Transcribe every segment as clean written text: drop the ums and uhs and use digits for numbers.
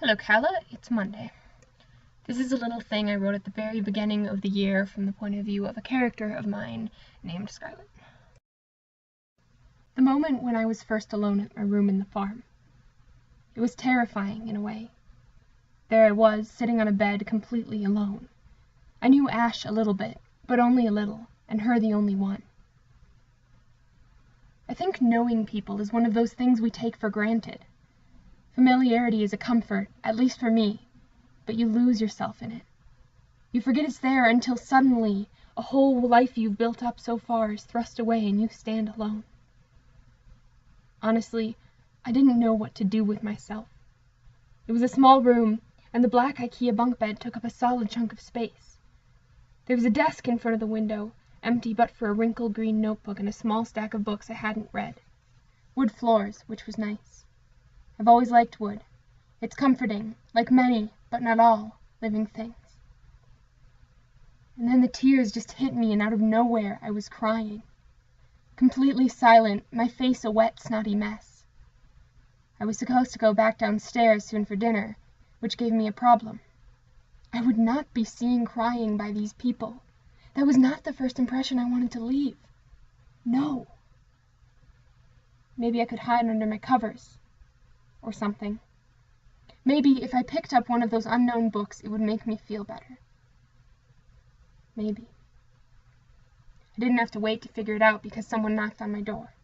Hello, Kala. It's Monday. This is a little thing I wrote at the very beginning of the year from the point of view of a character of mine named Scarlet. The moment when I was first alone at my room in the farm. It was terrifying in a way. There I was, sitting on a bed completely alone. I knew Ash a little bit, but only a little, and her the only one. I think knowing people is one of those things we take for granted. Familiarity is a comfort, at least for me, but you lose yourself in it. You forget it's there until suddenly a whole life you've built up so far is thrust away and you stand alone. Honestly, I didn't know what to do with myself. It was a small room, and the black IKEA bunk bed took up a solid chunk of space. There was a desk in front of the window, empty but for a wrinkled green notebook and a small stack of books I hadn't read. Wood floors, which was nice. I've always liked wood. It's comforting, like many, but not all, living things. And then the tears just hit me, and out of nowhere I was crying. Completely silent, my face a wet, snotty mess. I was supposed to go back downstairs soon for dinner, which gave me a problem. I would not be seen crying by these people. That was not the first impression I wanted to leave. No. Maybe I could hide under my covers. Or something. Maybe if I picked up one of those unknown books, it would make me feel better. Maybe. I didn't have to wait to figure it out because someone knocked on my door.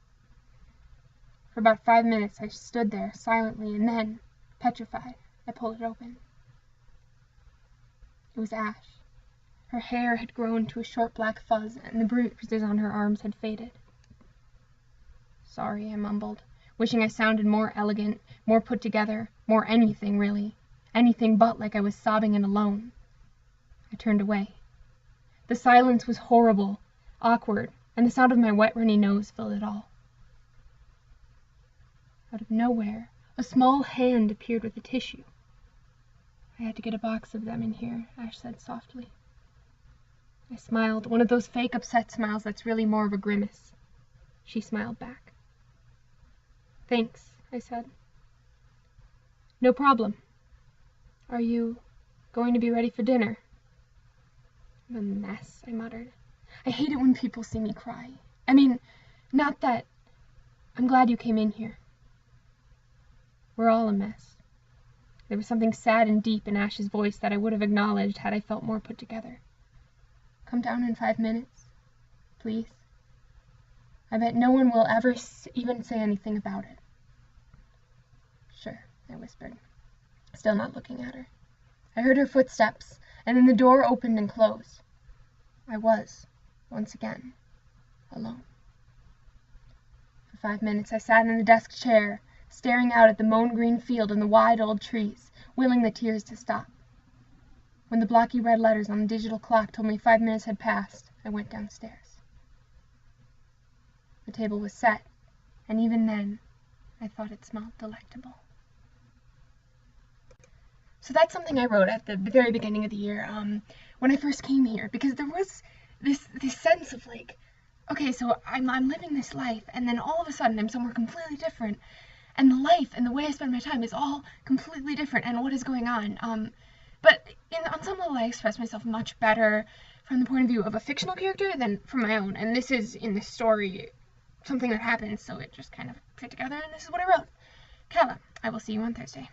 For about 5 minutes I stood there silently, and then, petrified, I pulled it open. It was Ash. Her hair had grown to a short black fuzz, and the bruises on her arms had faded. Sorry, I mumbled, wishing I sounded more elegant, more put together, more anything, really. Anything but like I was sobbing and alone. I turned away. The silence was horrible, awkward, and the sound of my wet, runny nose filled it all. Out of nowhere, a small hand appeared with a tissue. I had to get a box of them in here, Ash said softly. I smiled, one of those fake upset smiles that's really more of a grimace. She smiled back. Thanks, I said. No problem. Are you going to be ready for dinner? I'm a mess, I muttered. I hate it when people see me cry. I mean, not that. I'm glad you came in here. We're all a mess. There was something sad and deep in Ash's voice that I would have acknowledged had I felt more put together. Come down in 5 minutes, please. I bet no one will ever even say anything about it. Sure, I whispered, still not looking at her. I heard her footsteps, and then the door opened and closed. I was, once again, alone. For 5 minutes I sat in the desk chair, staring out at the mown green field and the wide old trees, willing the tears to stop. When the blocky red letters on the digital clock told me 5 minutes had passed, I went downstairs. The table was set, and even then, I thought it smelled delectable. So that's something I wrote at the very beginning of the year, when I first came here, because there was this sense of like, okay, so I'm living this life, and then all of a sudden I'm somewhere completely different, and the life and the way I spend my time is all completely different, and what is going on? But on some level I express myself much better from the point of view of a fictional character than from my own, and this is, in this story, something that happens, so it just kind of fit together, and this is what I wrote. Kala, I will see you on Thursday.